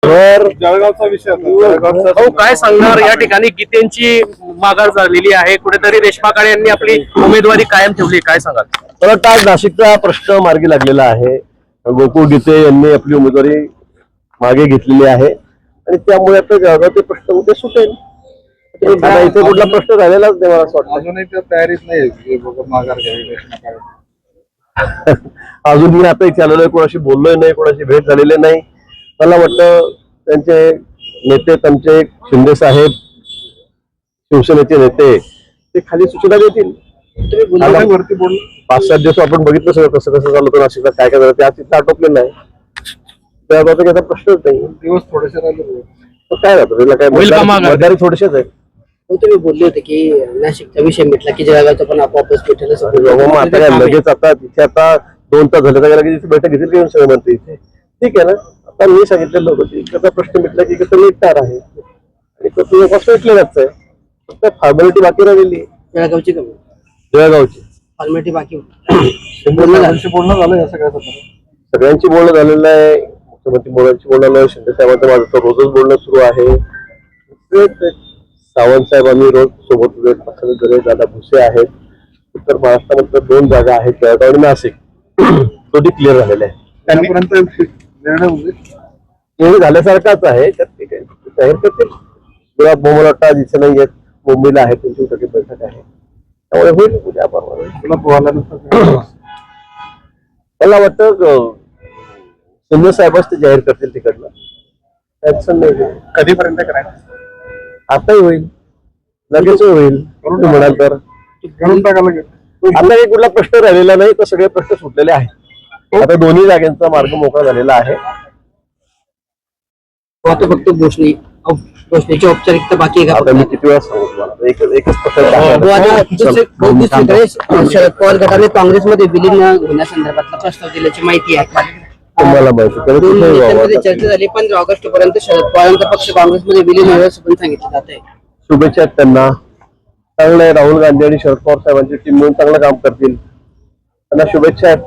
जळगावचा विषय हो, काय सांगणार या ठिकाणी गीतेंची माघार झालेली आहे. कुठेतरी रेश्मा काळे यांनी आपली उमेदवारी कायम ठेवली, काय सांगाल? मला वाटतं आज नाशिकचा प्रश्न मार्गी लागलेला आहे. गोकुळ गीते यांनी आपली उमेदवारी मागे घेतलेली आहे आणि त्यामुळे आता जळगावचे प्रश्न उद्या सुटेल. आता इथे कुठला प्रश्न झालेलाच नाही मला असं वाटतं. अजूनही त्या तयारीत नाही माघार घ्यावी. अजून मी आता इथे आलेलो आहे, कोणाशी बोललोय नाही, कोणाशी भेट झालेली नाही. मला वाटतं त्यांचे नेते, त्यांचे शिंदे साहेब, शिवसेनेचे नेते ते खाली सूचना देतील. वरती बोल 5-7 दिवस आपण बघितलं सगळं कसं कसं झालं होतं नाशिकला, काय काय झालं ते आज तिथं आटोपलेलं आहे. त्याबाबत त्याचा प्रश्नच नाही. दिवस थोडेसे राहिले काय राहतं त्याला, काय मतदारी थोडेसेच आहे. तुम्ही बोलले होते की नाशिकचा विषय मिटला की जळगावचा पण आपोआपच मिटेल. आता काय लगेच आता तिथे आता 2 तास झाले तर लगेच बैठक घेतली की सगळं म्हणते इथे. ठीक आहे ना, आता मी सांगितलेलं होतं की त्याचा प्रश्न मिटला की कसं मिटणार आहे आणि तो तुझ्यापासून मिटलेलाच आहे. फक्त फॉर्मॅलिटी बाकी राहिलेली जळगावची कमी जळगावची फॉर्मॅलिटी बाकी बोलणं झालं या सगळ्या सगळ्यांची बोलणं झालेलं आहे. मुख्यमंत्री मोदींची बोलणं झालं, शिंदे साहेबांचं माझं तर रोजच बोलणं सुरू आहे. सावंत साहेब आम्ही रोज सोबत दादा भुसे आहेत. उत्तर महाराष्ट्रामध्ये 2 जागा आहेत, जळगाव आणि नाशिक. तो क्लिअर झालेला आहे. त्यांपर्यंत निर्णय झाल्यासारखाच आहे. त्यात ते काही जाहीर करतील. जेव्हा मला वाटतं इथे नाही आहेत, मुंबईला आहे, त्यांची सगळी बैठक आहे, त्यामुळे होईल उद्या परवा. तुला पोहायला मला वाटतं शिंदे साहेबच ते जाहीर करतील तिकडनं. त्याचं नाही कधीपर्यंत करायचं आताही होईल, लगेच होईल म्हणाल तर. घरून टाकायला आता काही कुठला प्रश्न राहिलेला नाही, तर सगळे प्रश्न सुटलेले आहेत. आता दोन्ही जागांचा मार्ग मोकळा झालेला आहे. आता फक्त घोषणेची औपचारिकता बाकी आहे आता का? मी किती वेळा सांगू तुम्हाला, एकच प्रश्न शरद पवार गटाने काँग्रेसमध्ये विलीन होण्यासंदर्भातला प्रस्ताव दिल्याची माहिती आहे. तुम्हाला माहिती दोन नेत्यांमध्ये आहे. चर्चा झाली. 15 ऑगस्ट पर्यंत शरद पवारांचा पक्ष काँग्रेसमध्ये विलीन होण्यास पण सांगितलं जात आहे. शुभेच्छा त्यांना. चांगलं आहे, राहुल गांधी आणि शरद पवार साहेबांची टीम मिळून चांगलं काम करतील, त्यांना शुभेच्छा आहेत.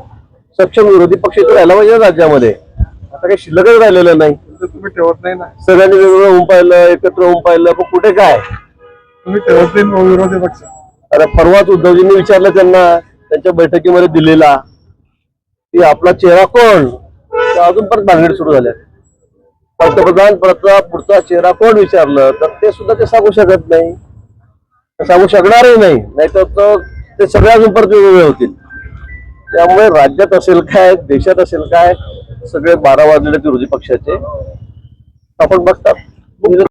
सक्षम विरोधी पक्ष इथे राहिला पाहिजे राज्यामध्ये. आता काही शिल्लकच राहिलेलं नाही. तुम्ही ठेवत नाही ना, सगळ्यांनी वेगवेगळं होऊन पाहिलं, एकत्र होऊन पाहिलं, पण कुठे काय तुम्ही ठेवत नाही विरोधी पक्ष. अरे परवाच उद्धवजींनी विचारलं त्यांना त्यांच्या बैठकीमध्ये दिलेला की आपला चेहरा कोण, अजून परत भानगडी सुरू झाल्या. पंतप्रधान पदाचा पुढचा चेहरा कोण विचारलं तर ते सुद्धा ते सांगू शकत नाही, सांगू शकणारही नाही. नाहीतर ते सगळे अजून परत वेगवेगळे होतील. त्यामुळे राज्यात असेल काय, देशात असेल काय, सगळे 12 वाजलेले विरोधी पक्षाचे आपण बघतात.